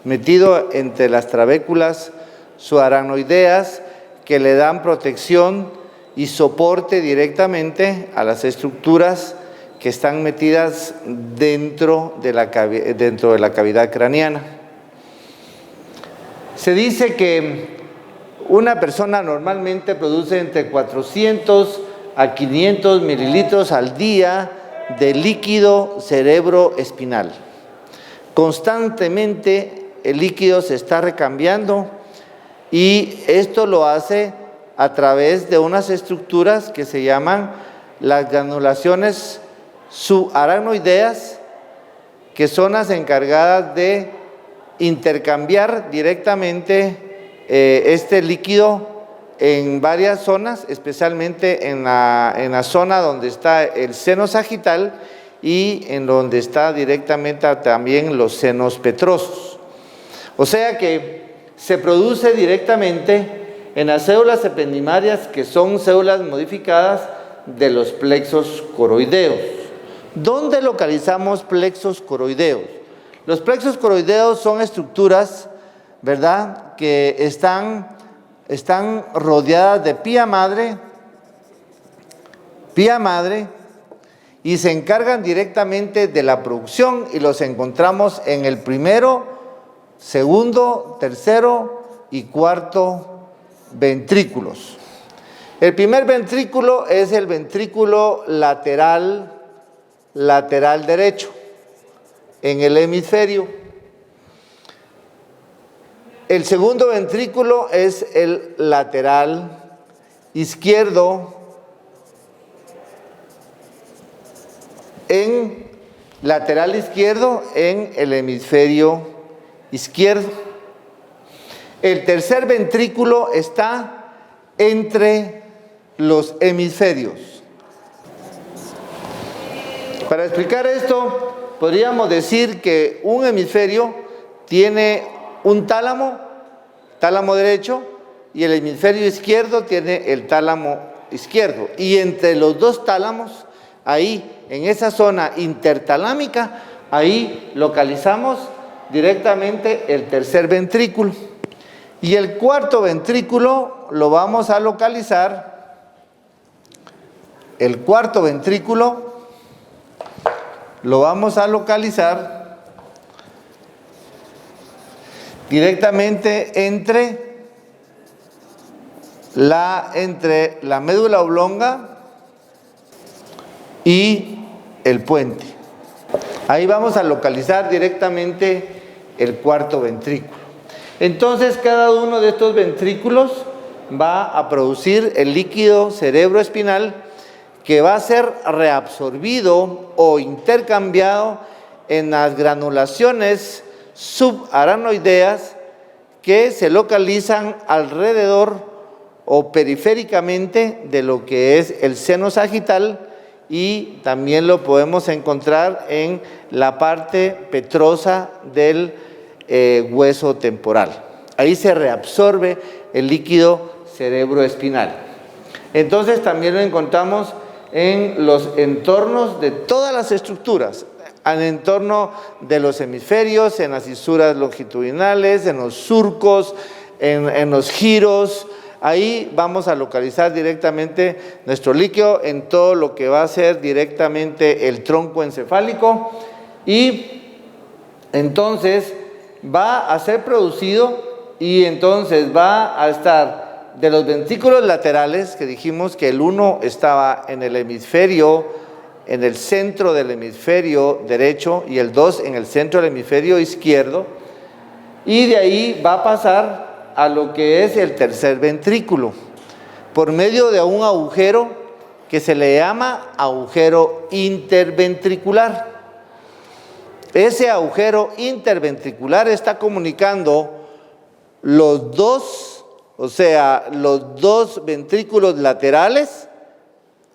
metido entre las trabéculas subaracnoideas que le dan protección y soporte directamente a las estructuras que están metidas dentro de la cavidad craneana. Se dice que una persona normalmente produce entre 400 a 500 mililitros al día de líquido cerebroespinal. Constantemente el líquido se está recambiando y esto lo hace a través de unas estructuras que se llaman las granulaciones subaracnoideas, que son las encargadas de intercambiar directamente este líquido en varias zonas, especialmente en la zona donde está el seno sagital y en donde está directamente también los senos petrosos. O sea que se produce directamente en las células ependimarias, que son células modificadas de los plexos coroideos. ¿Dónde localizamos plexos coroideos? Los plexos coroideos son estructuras, ¿verdad?, que están rodeadas de pía madre, y se encargan directamente de la producción, y los encontramos en el primero, segundo, tercero y cuarto ventrículos. El primer ventrículo es el ventrículo lateral derecho en el hemisferio. El segundo ventrículo es el lateral izquierdo en el hemisferio izquierdo. El tercer ventrículo está entre los hemisferios. Para explicar esto, podríamos decir que un hemisferio tiene un tálamo derecho, y el hemisferio izquierdo tiene el tálamo izquierdo. Y entre los dos tálamos ahí en esa zona intertalámica, ahí localizamos directamente el tercer ventrículo. Y el cuarto ventrículo lo vamos a localizar, el cuarto ventrículo lo vamos a localizar directamente entre la médula oblonga y el puente. Ahí vamos a localizar directamente el cuarto ventrículo. Entonces, cada uno de estos ventrículos va a producir el líquido cerebroespinal que va a ser reabsorbido o intercambiado en las granulaciones subaracnoideas que se localizan alrededor o periféricamente de lo que es el seno sagital, y también lo podemos encontrar en la parte petrosa del hueso temporal. Ahí se reabsorbe el líquido cerebroespinal. Entonces también lo encontramos en los entornos de todas las estructuras, al entorno de los hemisferios, en las fisuras longitudinales, en los surcos, en los giros. Ahí vamos a localizar directamente nuestro líquido en todo lo que va a ser directamente el tronco encefálico, y entonces va a ser producido, y entonces va a estar de los ventrículos laterales, que dijimos que el uno estaba en el hemisferio, en el centro del hemisferio derecho, y el 2 en el centro del hemisferio izquierdo, y de ahí va a pasar a lo que es el tercer ventrículo, por medio de un agujero que se le llama agujero interventricular. Ese agujero interventricular está comunicando los dos ventrículos laterales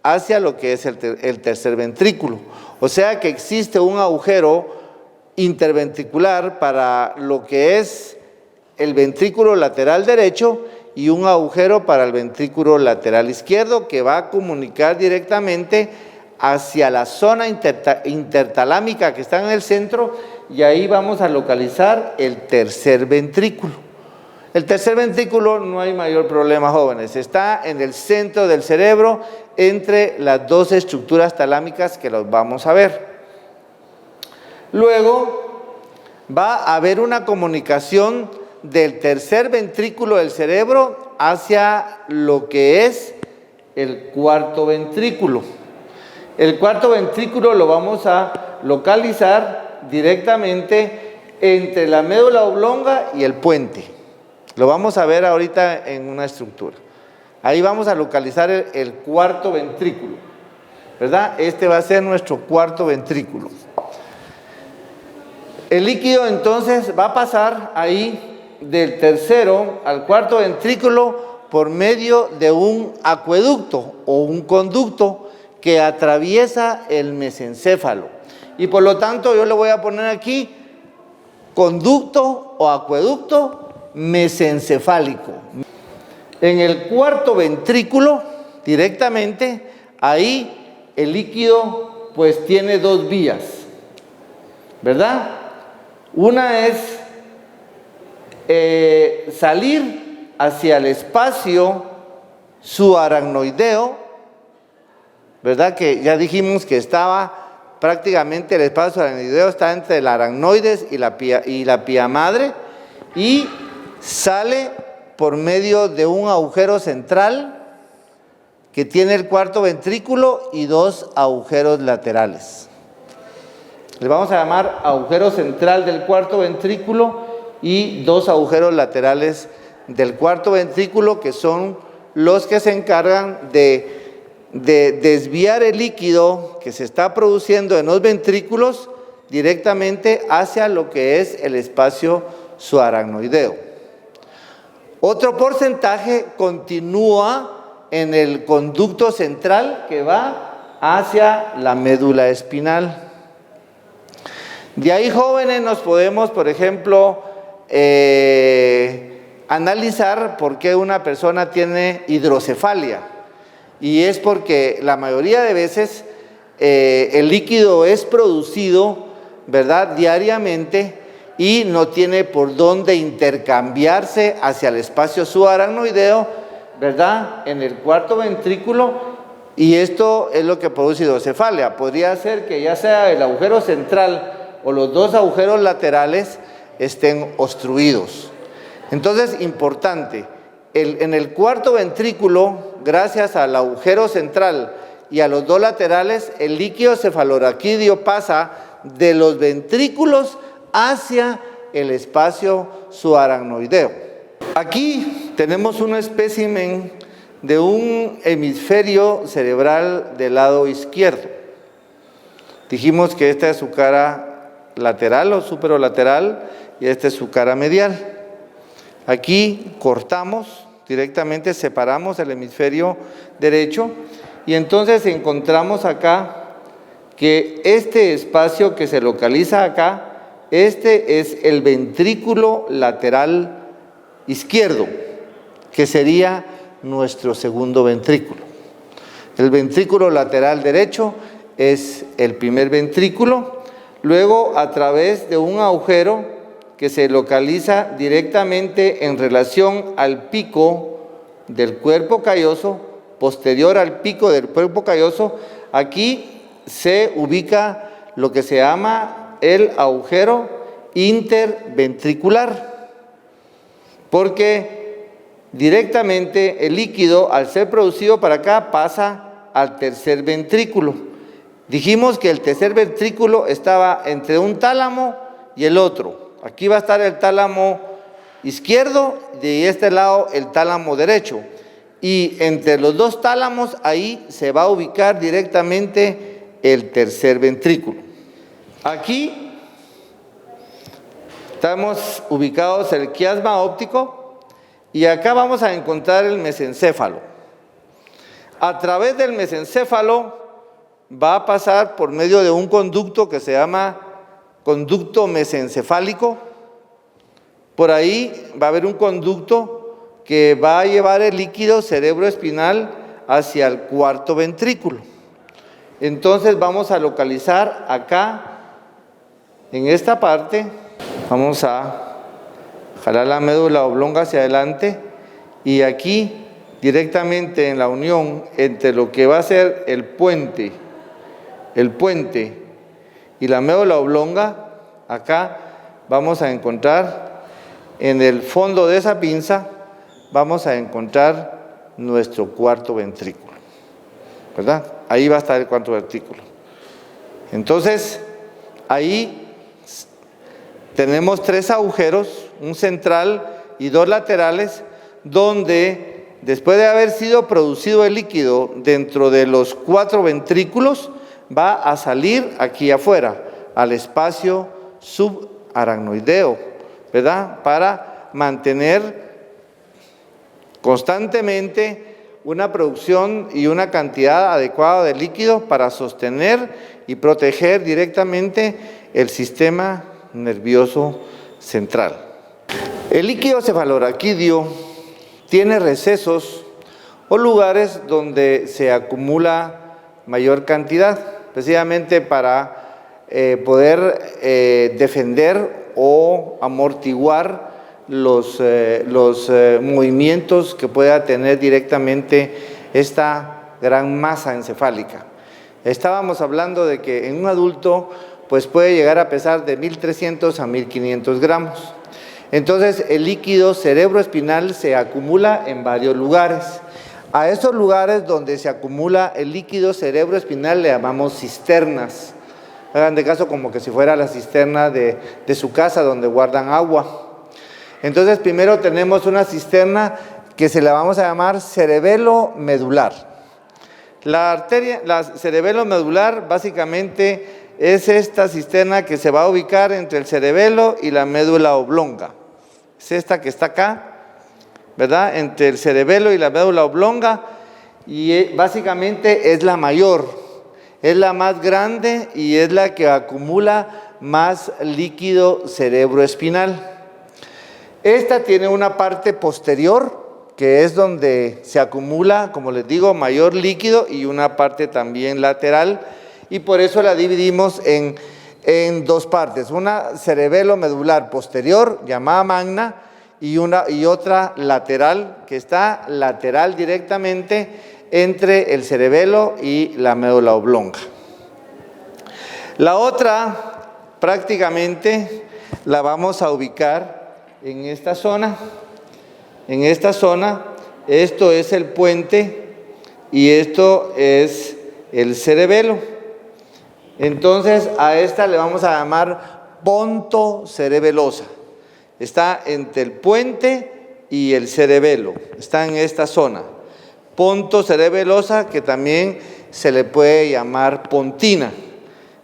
hacia lo que es el tercer ventrículo. O sea que existe un agujero interventricular para lo que es el ventrículo lateral derecho y un agujero para el ventrículo lateral izquierdo, que va a comunicar directamente hacia la zona intertalámica que está en el centro, y ahí vamos a localizar el tercer ventrículo. El tercer ventrículo no hay mayor problema, jóvenes, está en el centro del cerebro, entre las dos estructuras talámicas que los vamos a ver. Luego va a haber una comunicación del tercer ventrículo del cerebro hacia lo que es el cuarto ventrículo. El cuarto ventrículo lo vamos a localizar directamente entre la médula oblonga y el puente. Lo vamos a ver ahorita en una estructura. Ahí vamos a localizar el cuarto ventrículo, ¿verdad? Este va a ser nuestro cuarto ventrículo. El líquido entonces va a pasar ahí del tercero al cuarto ventrículo por medio de un acueducto o un conducto que atraviesa el mesencéfalo. Y por lo tanto yo le voy a poner aquí conducto o acueducto mesencefálico. En el cuarto ventrículo, directamente, ahí el líquido pues tiene dos vías, ¿verdad? Una es salir hacia el espacio subaracnoideo, ¿verdad? Que ya dijimos que estaba prácticamente, el espacio subaracnoideo está entre el aracnoides y la pía madre, y sale por medio de un agujero central que tiene el cuarto ventrículo y dos agujeros laterales. Le vamos a llamar agujero central del cuarto ventrículo y dos agujeros laterales del cuarto ventrículo, que son los que se encargan de desviar el líquido que se está produciendo en los ventrículos directamente hacia lo que es el espacio subaracnoideo. Otro porcentaje continúa en el conducto central que va hacia la médula espinal. De ahí, jóvenes, nos podemos, por ejemplo, analizar por qué una persona tiene hidrocefalia. Y es porque la mayoría de veces el líquido es producido, ¿verdad?, diariamente y no tiene por dónde intercambiarse hacia el espacio subaracnoideo, ¿verdad?, en el cuarto ventrículo, y esto es lo que produce hidrocefalia. Podría ser que ya sea el agujero central o los dos agujeros laterales estén obstruidos. Entonces, importante, en el cuarto ventrículo, gracias al agujero central y a los dos laterales, el líquido cefaloraquídeo pasa de los ventrículos hacia el espacio subaracnoideo. Aquí tenemos un espécimen de un hemisferio cerebral del lado izquierdo. Dijimos que esta es su cara lateral o superolateral y esta es su cara medial. Aquí cortamos directamente, separamos el hemisferio derecho y entonces encontramos acá que este espacio que se localiza acá, este es el ventrículo lateral izquierdo, que sería nuestro segundo ventrículo. El ventrículo lateral derecho es el primer ventrículo, luego a través de un agujero que se localiza directamente en relación al pico del cuerpo calloso, posterior al pico del cuerpo calloso, aquí se ubica lo que se llama el agujero interventricular, porque directamente el líquido, al ser producido para acá, pasa al tercer ventrículo. Dijimos que el tercer ventrículo estaba entre un tálamo y el otro. Aquí va a estar el tálamo izquierdo y de este lado el tálamo derecho. Y entre los dos tálamos, ahí se va a ubicar directamente el tercer ventrículo. Aquí estamos ubicados el quiasma óptico y acá vamos a encontrar el mesencéfalo. A través del mesencéfalo va a pasar por medio de un conducto que se llama conducto mesencefálico. Por ahí va a haber un conducto que va a llevar el líquido cerebroespinal hacia el cuarto ventrículo. Entonces vamos a localizar acá, en esta parte, vamos a jalar la médula oblonga hacia adelante y aquí directamente en la unión entre lo que va a ser el puente y la médula oblonga, acá vamos a encontrar en el fondo de esa pinza, vamos a encontrar nuestro cuarto ventrículo, ¿verdad? Ahí va a estar el cuarto ventrículo. Entonces, ahí tenemos tres agujeros, un central y dos laterales, donde después de haber sido producido el líquido dentro de los cuatro ventrículos, va a salir aquí afuera, al espacio subaracnoideo, ¿verdad? Para mantener constantemente una producción y una cantidad adecuada de líquido para sostener y proteger directamente el sistema nervioso central. El líquido cefaloraquídeo tiene recesos o lugares donde se acumula mayor cantidad, precisamente para poder defender o amortiguar los movimientos que pueda tener directamente esta gran masa encefálica. Estábamos hablando de que en un adulto pues puede llegar a pesar de 1.300 a 1.500 gramos. Entonces el líquido cerebroespinal se acumula en varios lugares. A esos lugares donde se acumula el líquido cerebroespinal le llamamos cisternas. Hagan de caso como que si fuera la cisterna de su casa donde guardan agua. Entonces primero tenemos una cisterna que se la vamos a llamar cerebelo medular. La cerebelo medular básicamente es esta cisterna que se va a ubicar entre el cerebelo y la médula oblonga. Es esta que está acá, ¿verdad? Entre el cerebelo y la médula oblonga, y básicamente es la mayor, es la más grande y es la que acumula más líquido cerebroespinal. Esta tiene una parte posterior, que es donde se acumula, como les digo, mayor líquido, y una parte también lateral, y por eso la dividimos en dos partes, una cerebelo-medular posterior llamada magna y otra lateral, que está lateral directamente entre el cerebelo y la médula oblonga. La otra prácticamente la vamos a ubicar en esta zona. En esta zona, esto es el puente y esto es el cerebelo. Entonces a esta le vamos a llamar pontocerebelosa. Está entre el puente y el cerebelo, está en esta zona. Pontocerebelosa, que también se le puede llamar pontina.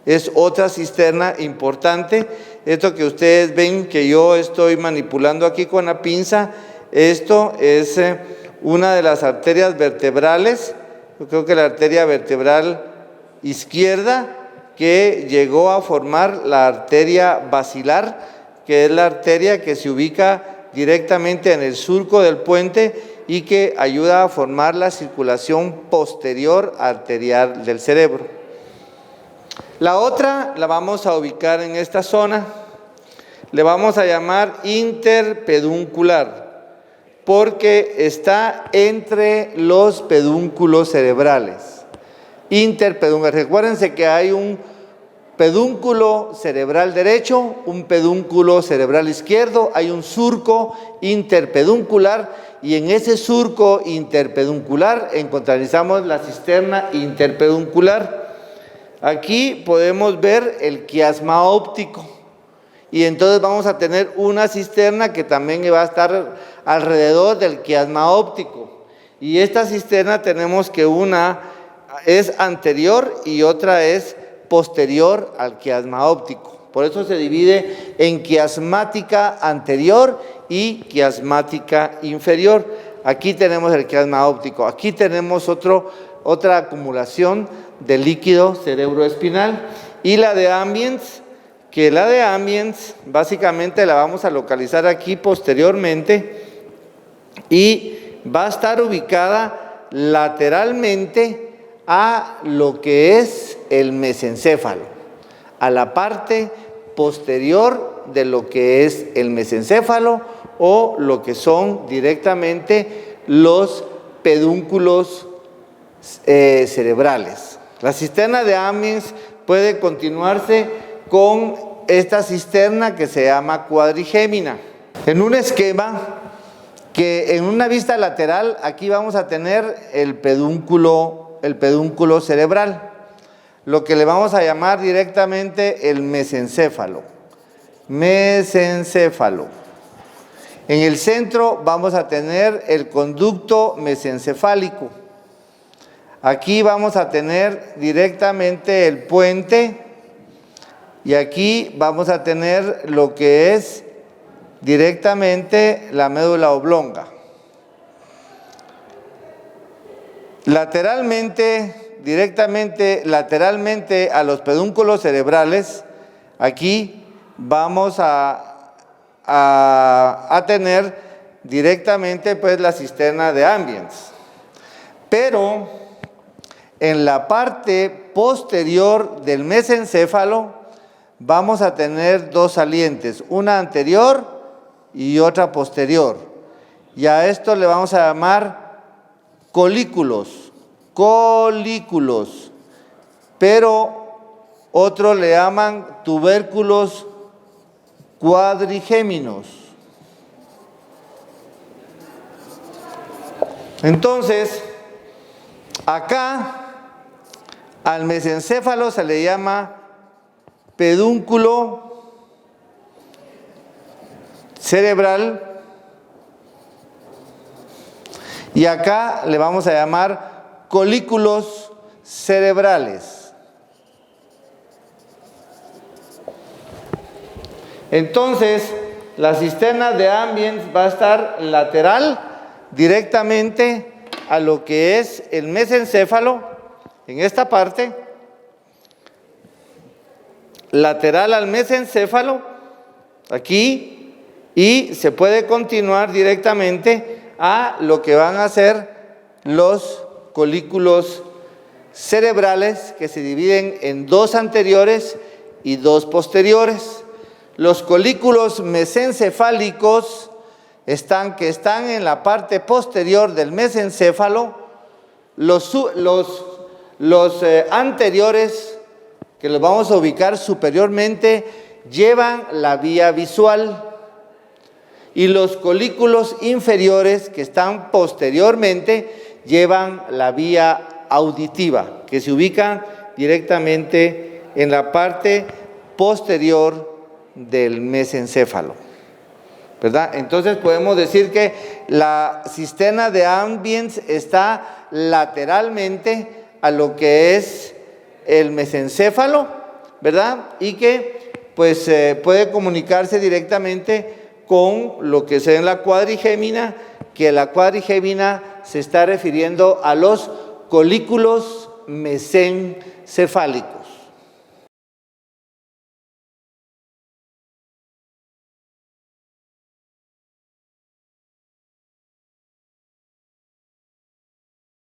Es otra cisterna importante. Esto que ustedes ven que yo estoy manipulando aquí con la pinza, esto es una de las arterias vertebrales, yo creo que la arteria vertebral izquierda, que llegó a formar la arteria basilar, que es la arteria que se ubica directamente en el surco del puente y que ayuda a formar la circulación posterior arterial del cerebro. La otra la vamos a ubicar en esta zona, le vamos a llamar interpeduncular, porque está entre los pedúnculos cerebrales. Interpeduncular, recuérdense que hay un pedúnculo cerebral derecho, un pedúnculo cerebral izquierdo, hay un surco interpeduncular y en ese surco interpeduncular encontramos la cisterna interpeduncular. Aquí podemos ver el quiasma óptico y entonces vamos a tener una cisterna que también va a estar alrededor del quiasma óptico. Y esta cisterna tenemos que una es anterior y otra es posterior al quiasma óptico. Por eso se divide en quiasmática anterior y quiasmática inferior. Aquí tenemos el quiasma óptico, aquí tenemos otra acumulación de líquido cerebroespinal. Y la de Ambiens, que la de Ambiens básicamente la vamos a localizar aquí posteriormente y va a estar ubicada lateralmente a lo que es el mesencéfalo, a la parte posterior de lo que es el mesencéfalo o lo que son directamente los pedúnculos cerebrales. La cisterna de Ambiens puede continuarse con esta cisterna que se llama cuadrigémina. En un esquema que en una vista lateral aquí vamos a tener el pedúnculo cerebral, lo que le vamos a llamar directamente el mesencéfalo. Mesencéfalo. En el centro vamos a tener el conducto mesencefálico. Aquí vamos a tener directamente el puente y aquí vamos a tener lo que es directamente la médula oblonga. Lateralmente a los pedúnculos cerebrales, aquí vamos a tener directamente pues la cisterna de Ambiens. Pero en la parte posterior del mesencéfalo vamos a tener dos salientes, una anterior y otra posterior. Y a esto le vamos a llamar colículos, pero otros le llaman tubérculos cuadrigéminos. Entonces, acá al mesencéfalo se le llama pedúnculo cerebral y acá le vamos a llamar colículos cerebrales. Entonces, la cisterna de Ambiens va a estar lateral directamente a lo que es el mesencéfalo, en esta parte, lateral al mesencéfalo, aquí, y se puede continuar directamente a lo que van a ser los colículos cerebrales que se dividen en dos anteriores y dos posteriores. Los colículos mesencefálicos que están en la parte posterior del mesencéfalo. Los anteriores, que los vamos a ubicar superiormente, llevan la vía visual, y los colículos inferiores, que están posteriormente, llevan la vía auditiva, que se ubican directamente en la parte posterior del mesencéfalo, ¿verdad? Entonces podemos decir que la cisterna de Ambiens está lateralmente a lo que es el mesencéfalo, ¿verdad? Y que pues puede comunicarse directamente con lo que se ve en la cuadrigémina, que la cuadrigémina se está refiriendo a los colículos mesencefálicos.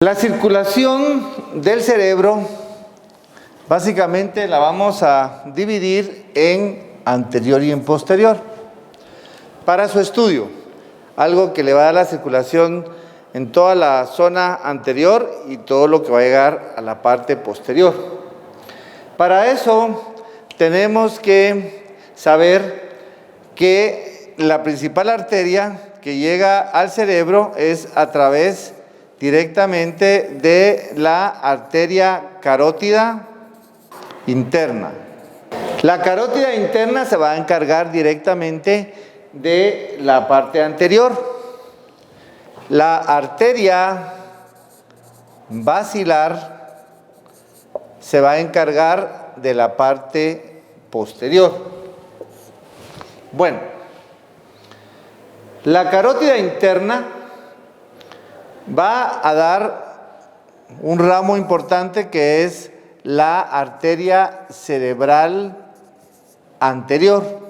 La circulación del cerebro básicamente la vamos a dividir en anterior y en posterior. Para su estudio, algo que le va a dar la circulación en toda la zona anterior y todo lo que va a llegar a la parte posterior. Para eso tenemos que saber que la principal arteria que llega al cerebro es a través directamente de la arteria carótida interna. La carótida interna se va a encargar directamente de la parte anterior. La arteria basilar se va a encargar de la parte posterior. Bueno, la carótida interna va a dar un ramo importante que es la arteria cerebral anterior,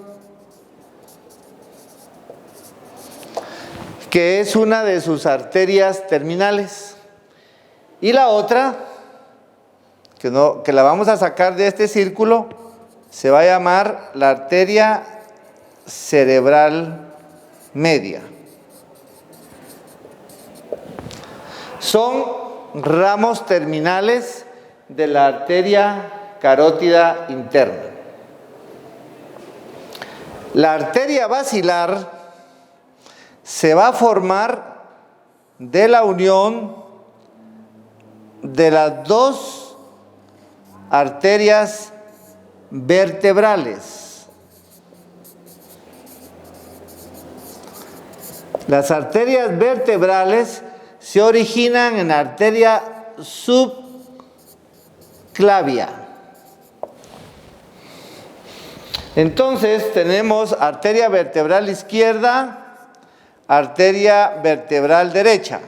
que es una de sus arterias terminales. Y la otra, que la vamos a sacar de este círculo, se va a llamar la arteria cerebral media. Son ramos terminales de la arteria carótida interna. La arteria basilar se va a formar de la unión de las dos arterias vertebrales. Las arterias vertebrales se originan en la arteria subclavia. Entonces tenemos arteria vertebral izquierda, arteria vertebral derecha.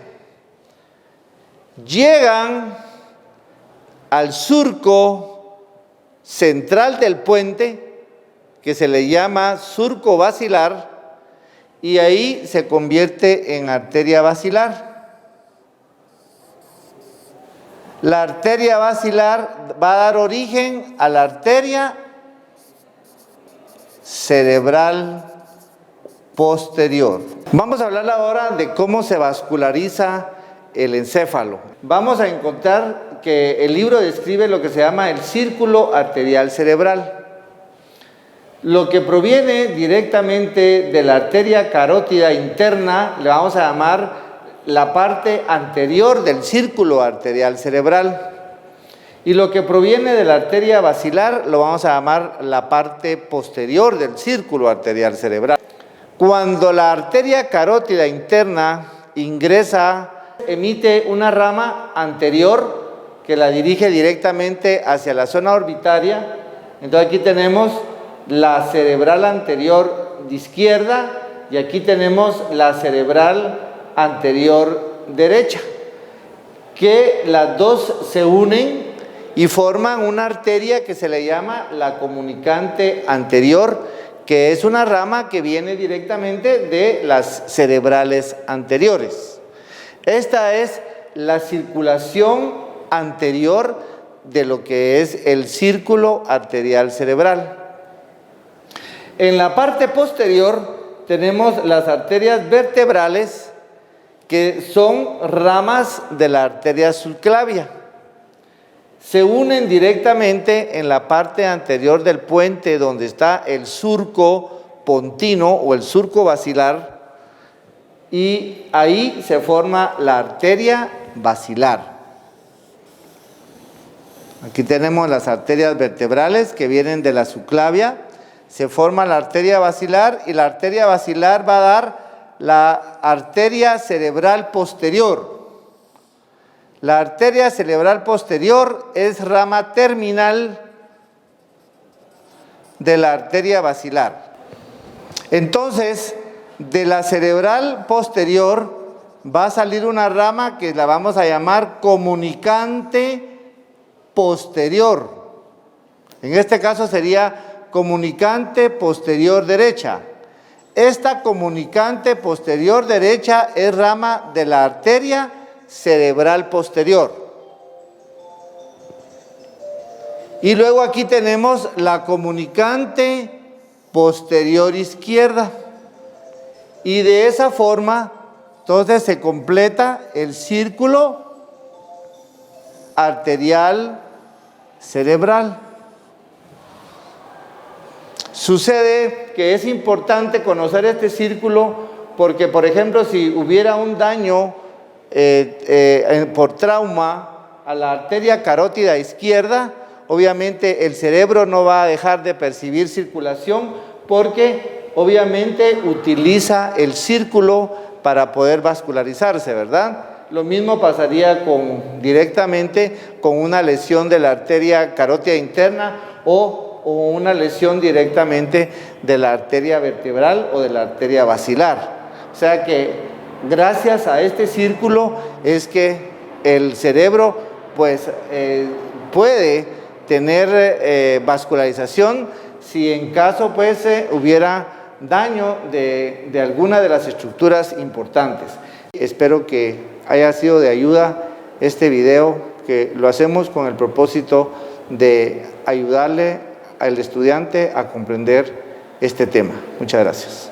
Llegan al surco central del puente, que se le llama surco basilar, y ahí se convierte en arteria basilar. La arteria basilar va a dar origen a la arteria cerebral posterior. Vamos a hablar ahora de cómo se vasculariza el encéfalo. Vamos a encontrar que el libro describe lo que se llama el círculo arterial cerebral. Lo que proviene directamente de la arteria carótida interna le vamos a llamar la parte anterior del círculo arterial cerebral, y lo que proviene de la arteria basilar lo vamos a llamar la parte posterior del círculo arterial cerebral. Cuando la arteria carótida interna ingresa, emite una rama anterior que la dirige directamente hacia la zona orbitaria. Entonces aquí tenemos la cerebral anterior de izquierda y aquí tenemos la cerebral anterior derecha, que las dos se unen y forman una arteria que se le llama la comunicante anterior, que es una rama que viene directamente de las cerebrales anteriores. Esta es la circulación anterior de lo que es el círculo arterial cerebral. En la parte posterior tenemos las arterias vertebrales, que son ramas de la arteria subclavia. Se unen directamente en la parte anterior del puente donde está el surco pontino o el surco basilar, y ahí se forma la arteria basilar. Aquí tenemos las arterias vertebrales que vienen de la subclavia, se forma la arteria basilar y la arteria basilar va a dar la arteria cerebral posterior. La arteria cerebral posterior es rama terminal de la arteria basilar. Entonces, de la cerebral posterior va a salir una rama que la vamos a llamar comunicante posterior. En este caso sería comunicante posterior derecha. Esta comunicante posterior derecha es rama de la arteria cerebral posterior. Y luego aquí tenemos la comunicante posterior izquierda. Y de esa forma, entonces se completa el círculo arterial cerebral. Sucede que es importante conocer este círculo porque, por ejemplo, si hubiera un daño por trauma a la arteria carótida izquierda, obviamente el cerebro no va a dejar de percibir circulación porque obviamente utiliza el círculo para poder vascularizarse, ¿verdad? Lo mismo pasaría directamente con una lesión de la arteria carótida interna o una lesión directamente de la arteria vertebral o de la arteria basilar. O sea que gracias a este círculo es que el cerebro pues puede tener vascularización si en caso pues hubiera daño de alguna de las estructuras importantes. Espero que haya sido de ayuda este video, que lo hacemos con el propósito de ayudarle al estudiante a comprender este tema. Muchas gracias.